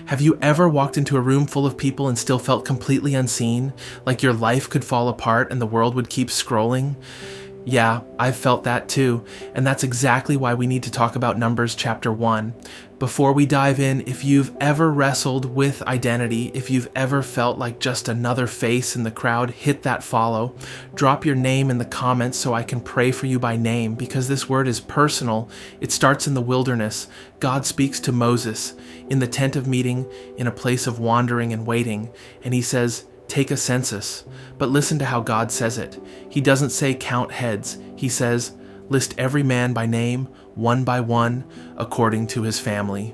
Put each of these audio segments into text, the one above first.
Have you ever walked into a room full of people and still felt completely unseen, like your life could fall apart and the world would keep scrolling? Yeah, I've felt that too, and that's exactly why we need to talk about Numbers chapter 1. Before we dive in, if you've ever wrestled with identity, if you've ever felt like just another face in the crowd, hit that follow. Drop your name in the comments so I can pray for you by name, because this word is personal. It starts in the wilderness. God speaks to Moses in the tent of meeting, in a place of wandering and waiting, and he says, take a census. But listen to how God says it. He doesn't say count heads. He says, list every man by name, one by one, according to his family.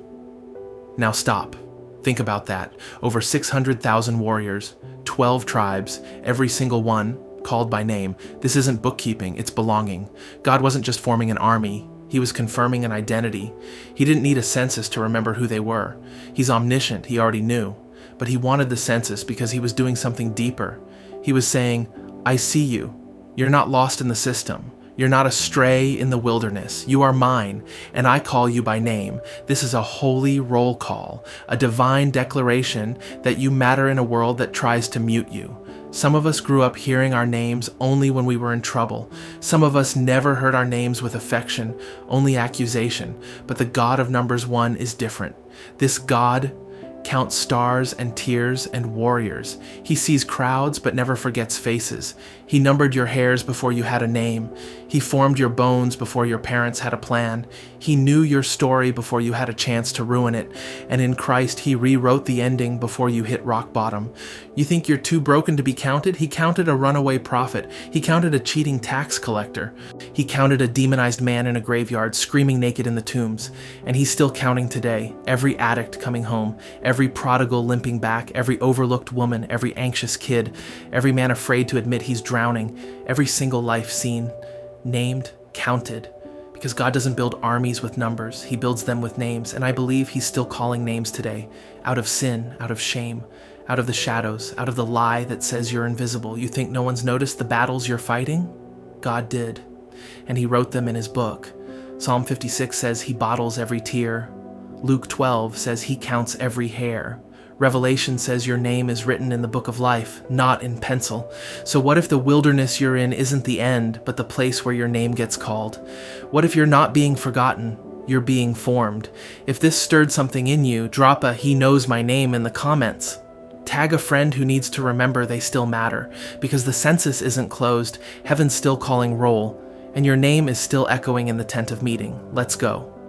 Now stop. Think about that. Over 600,000 warriors, 12 tribes, every single one called by name. This isn't bookkeeping, it's belonging. God wasn't just forming an army. He was confirming an identity. He didn't need a census to remember who they were. He's omniscient, he already knew. But he wanted the census because he was doing something deeper. He was saying, I see you. You're not lost in the system. You're not a stray in the wilderness. You are mine, and I call you by name. This is a holy roll call, a divine declaration that you matter in a world that tries to mute you. Some of us grew up hearing our names only when we were in trouble. Some of us never heard our names with affection, only accusation. But the God of Numbers 1 is different. This God counts stars and tears and warriors. He sees crowds but never forgets faces. He numbered your hairs before you had a name. He formed your bones before your parents had a plan. He knew your story before you had a chance to ruin it. And in Christ, he rewrote the ending before you hit rock bottom. You think you're too broken to be counted? He counted a runaway prophet. He counted a cheating tax collector. He counted a demonized man in a graveyard screaming naked in the tombs. And he's still counting today. Every addict coming home, every prodigal limping back, every overlooked woman, every anxious kid, every man afraid to admit he's drowning, every single life seen, named, counted. Because God doesn't build armies with numbers, he builds them with names, and I believe he's still calling names today, out of sin, out of shame, out of the shadows, out of the lie that says you're invisible. You think no one's noticed the battles you're fighting? God did, and he wrote them in his book. Psalm 56 says he bottles every tear. Luke 12 says he counts every hair. Revelation says your name is written in the book of life, not in pencil. So what if the wilderness you're in isn't the end, but the place where your name gets called? What if you're not being forgotten? You're being formed. If this stirred something in you, drop a "he knows my name" in the comments. Tag a friend who needs to remember they still matter, because the census isn't closed, heaven's still calling roll, and your name is still echoing in the tent of meeting. Let's go.